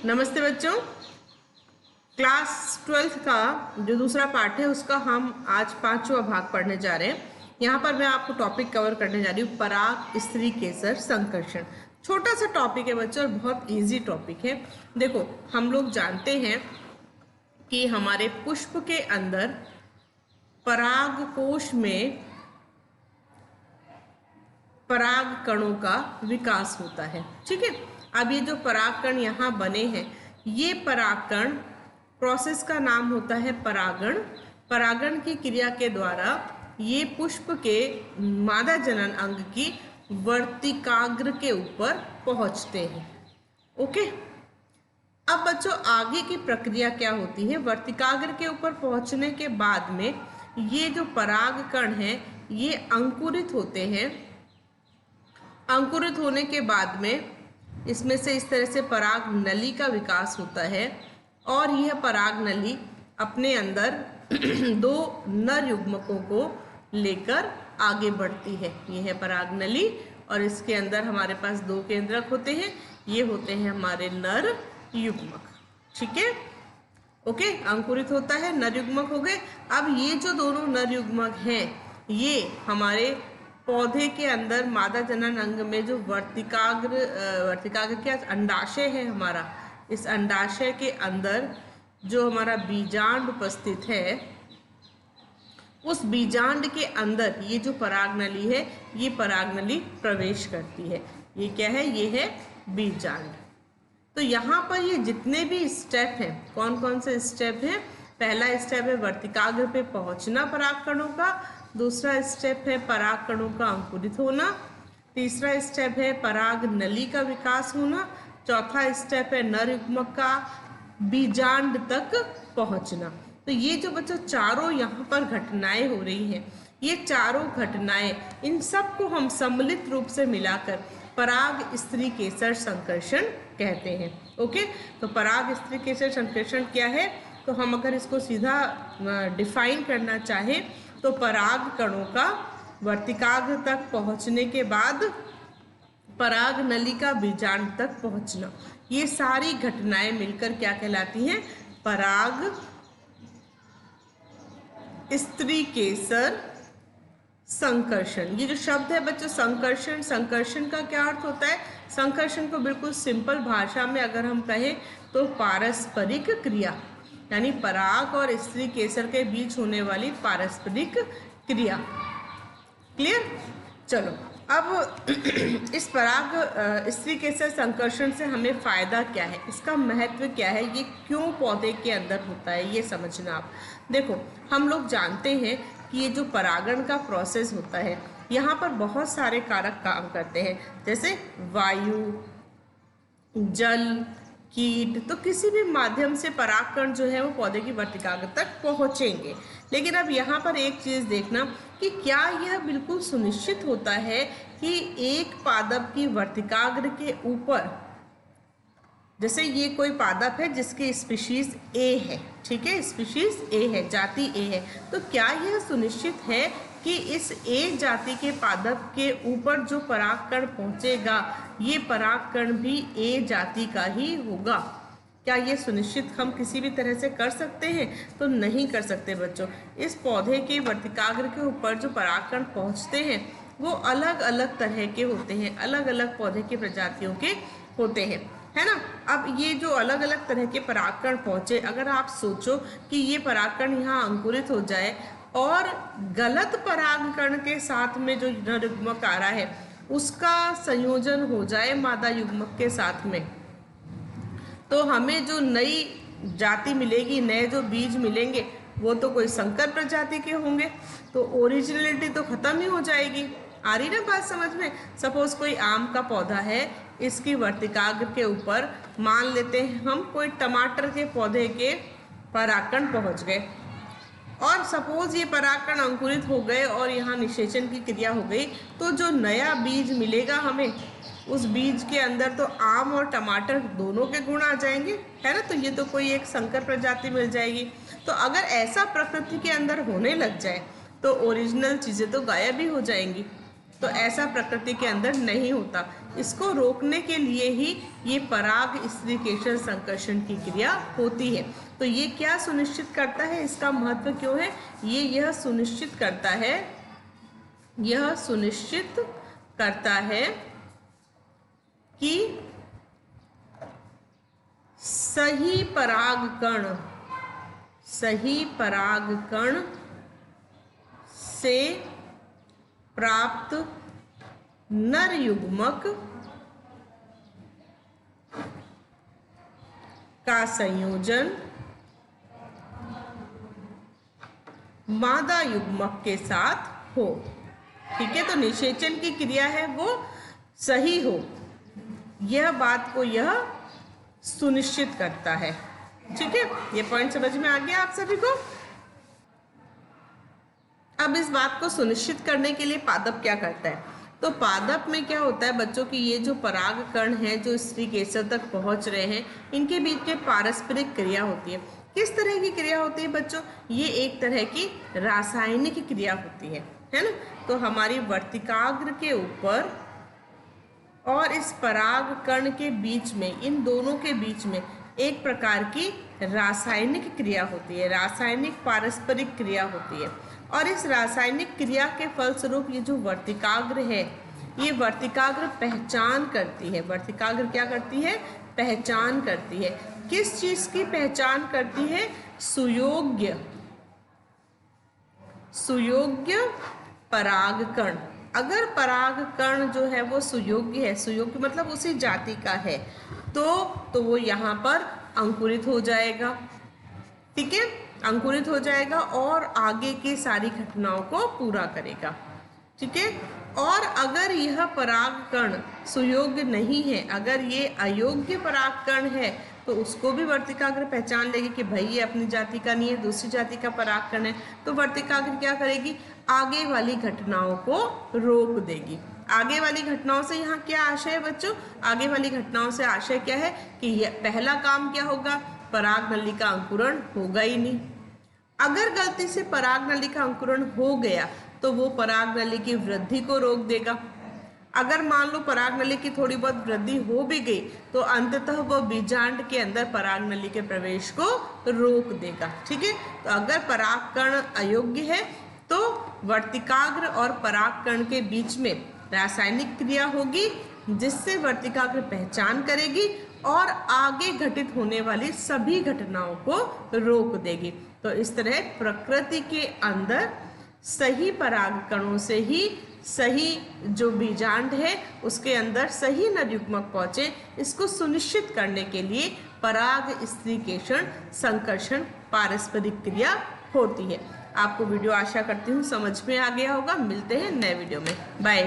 नमस्ते बच्चों। Class 12th का जो दूसरा पार्ट है उसका हम आज 5वां भाग पढ़ने जा रहे हैं। यहाँ पर मैं आपको टॉपिक कवर करने जा रही हूँ, पराग स्त्री केसर संकर्षण। छोटा सा टॉपिक है बच्चों और बहुत इजी टॉपिक है। देखो, हम लोग जानते हैं कि हमारे पुष्प के अंदर पराग कोश में पराग कणों का विकास होता है। ठीक है, अब ये जो पराग कण यहाँ बने हैं, ये पराग कण प्रोसेस का नाम होता है परागण। परागण की क्रिया के द्वारा ये पुष्प के मादा जनन अंग की वर्तिकाग्र के ऊपर पहुंचते हैं। ओके, अब बच्चों आगे की प्रक्रिया क्या होती है? वर्तिकाग्र के ऊपर पहुंचने के बाद में ये जो पराग कण है ये अंकुरित होते हैं। अंकुरित होने के बाद में इसमें से इस तरह से पराग नली का विकास होता है और यह पराग नली अपने अंदर दो नर युग्मकों को लेकर आगे बढ़ती है। यह है पराग नली और इसके अंदर हमारे पास दो केंद्रक होते हैं, ये होते हैं हमारे नर युग्मक। ठीक है, ओके, अंकुरित होता है, नर युग्मक हो गए। अब ये जो दोनों नर युग्मक हैं ये हमारे पौधे के अंदर मादा जनन अंग में जो वर्तिकाग्र क्या अंडाशय है हमारा, इस अंडाशय के अंदर जो हमारा बीजांड उपस्थित है, उस बीजांड के अंदर ये जो पराग नली है ये पराग नली प्रवेश करती है। ये क्या है? ये है बीजांड। तो यहाँ पर ये जितने भी स्टेप हैं, कौन कौन से स्टेप हैं? पहला स्टेप है वर्तिकाग्र पे पहुंचना पराग कणों का, दूसरा स्टेप है पराग कणों का अंकुरित होना, तीसरा स्टेप है पराग नली का विकास होना, चौथा स्टेप है नर युग्मक का बीजांड तक पहुंचना। तो ये जो बच्चों चारों यहाँ पर घटनाएं हो रही हैं, ये चारों घटनाएं, इन सब को हम सम्मिलित रूप से मिलाकर पराग स्त्री केसर संकर्षण कहते हैं। ओके, तो पराग स्त्री केसर संकर्षण क्या है? तो हम अगर इसको सीधा डिफाइन करना चाहें तो पराग कणों का वर्तिकाग्र तक पहुंचने के बाद पराग नली का बीजांड तक पहुंचना, ये सारी घटनाएं मिलकर क्या कहलाती हैं? पराग स्त्री केसर संकर्षण। ये जो शब्द है बच्चों संकर्षण, संकर्षण का क्या अर्थ होता है? संकर्षण को बिल्कुल सिंपल भाषा में अगर हम कहें तो पारस्परिक क्रिया, यानी पराग और स्त्री केसर के बीच होने वाली पारस्परिक क्रिया। क्लियर? चलो, अब इस पराग स्त्री केसर संकर्षण से हमें फायदा क्या है, इसका महत्व क्या है, ये क्यों पौधे के अंदर होता है, ये समझना आप। देखो, हम लोग जानते हैं कि ये जो परागण का प्रोसेस होता है यहाँ पर बहुत सारे कारक काम करते हैं, जैसे वायु, जल, कीट। तो किसी भी माध्यम से परागकण जो है वो पौधे की वर्तिकाग्र तक पहुंचेंगे। लेकिन अब यहाँ पर एक चीज देखना कि क्या यह बिल्कुल सुनिश्चित होता है कि एक पादप की वर्तिकाग्र के ऊपर, जैसे ये कोई पादप है जिसकी स्पीशीज ए है, ठीक है, स्पीशीज ए है, जाति ए है, तो क्या यह सुनिश्चित है कि इस ए जाति के पादप के ऊपर जो परागकण पहुंचेगा ये परागकण भी ए जाति का ही होगा? क्या ये सुनिश्चित हम किसी भी तरह से कर सकते हैं? तो नहीं कर सकते बच्चों। इस पौधे के वर्तिकाग्र के ऊपर जो परागकण पहुंचते हैं वो अलग अलग तरह के होते हैं, अलग अलग पौधे की प्रजातियों के होते हैं, है ना। अब ये जो अलग अलग तरह के परागकण पहुंचे, अगर आप सोचो कि ये परागकण यहाँ अंकुरित हो जाए और गलत परागकण के साथ में जो नर युग्मक आ रहा है उसका संयोजन हो जाए मादा युग्मक के साथ में, तो हमें जो नई जाति मिलेगी, नए जो बीज मिलेंगे वो तो कोई संकर प्रजाति के होंगे, तो ओरिजिनलिटी तो खत्म ही हो जाएगी। आ रही ना बात समझ में? सपोज कोई आम का पौधा है, इसकी वर्तिकाग्र के ऊपर मान लेते हैं हम कोई टमाटर के पौधे के परागकण पहुंच गए और सपोज ये परागकण अंकुरित हो गए और यहाँ निषेचन की क्रिया हो गई, तो जो नया बीज मिलेगा हमें, उस बीज के अंदर तो आम और टमाटर दोनों के गुण आ जाएंगे, है ना। तो ये तो कोई एक संकर प्रजाति मिल जाएगी। तो अगर ऐसा प्रकृति के अंदर होने लग जाए तो ओरिजिनल चीज़ें तो गायब ही हो जाएंगी, तो ऐसा प्रकृति के अंदर नहीं होता। इसको रोकने के लिए ही ये पराग स्त्रीकेशन संकर्षण की क्रिया होती है। तो ये क्या सुनिश्चित करता है, इसका महत्व क्यों है, यह सुनिश्चित करता है कि सही परागकण से प्राप्त नर युग्मक का संयोजन मादा युग्मक के साथ हो। ठीक है, तो निषेचन की क्रिया है वो सही हो, यह बात को यह सुनिश्चित करता है। ठीक है, ये पॉइंट समझ में आ गया आप सभी को। अब इस बात को सुनिश्चित करने के लिए पादप क्या करता है, तो पादप में क्या होता है बच्चों की, ये जो पराग कण है जो स्त्री केसर तक पहुंच रहे हैं, इनके बीच में पारस्परिक क्रिया होती है। किस तरह की क्रिया होती है बच्चों, ये एक तरह की रासायनिक क्रिया होती है ना। तो हमारी वर्तिकाग्र के ऊपर और इस पराग कण के बीच में, इन दोनों के बीच में एक प्रकार की रासायनिक क्रिया होती है, रासायनिक पारस्परिक क्रिया होती है। और इस रासायनिक क्रिया के फलस्वरूप ये जो वर्तिकाग्र है, ये वर्तिकाग्र पहचान करती है। वर्तिकाग्र क्या करती है, पहचान करती है। किस चीज की पहचान करती है, सुयोग्य परागकण। अगर परागकण जो है वो सुयोग्य है, सुयोग्य मतलब उसी जाति का है, तो वो यहाँ पर अंकुरित हो जाएगा। ठीक है, अंकुरित हो जाएगा और आगे की सारी घटनाओं को पूरा करेगा। ठीक है, और अगर यह परागकण सुयोग्य नहीं है, अगर ये अयोग्य परागकण है, तो उसको भी वर्तिकाग्र पहचान लेगी कि भाई ये अपनी जाति का नहीं है, दूसरी जाति का परागकण है। तो वर्तिकाग्र क्या करेगी, आगे वाली घटनाओं को रोक देगी। आगे वाली घटनाओं से यहाँ क्या आशय है बच्चों, आगे वाली घटनाओं से आशय क्या है कि यह पहला काम क्या होगा, पराग नली का अंकुरण होगा ही नहीं। अगर गलती से पराग नली का अंकुरण हो गया तो वो पराग नली की वृद्धि को रोक देगा। अगर मान लो पराग नली की थोड़ी बहुत वृद्धि हो भी गई तो अंततः वो बीजांड के अंदर पराग नली के प्रवेश को रोक देगा। ठीक है, तो अगर परागकण अयोग्य है तो वर्तिकाग्र और परागकण के बीच में रासायनिक क्रिया होगी, जिससे वर्तिकाग्र पहचान करेगी और आगे घटित होने वाली सभी घटनाओं को रोक देगी। तो इस तरह प्रकृति के अंदर सही परागकणों से ही सही जो बीजांड है उसके अंदर सही नर युग्मक पहुंचे, इसको सुनिश्चित करने के लिए पराग स्त्रीकेशन संकर्षण पारस्परिक क्रिया होती है। आपको वीडियो आशा करती हूँ समझ में आ गया होगा। मिलते हैं नए वीडियो में, बाय।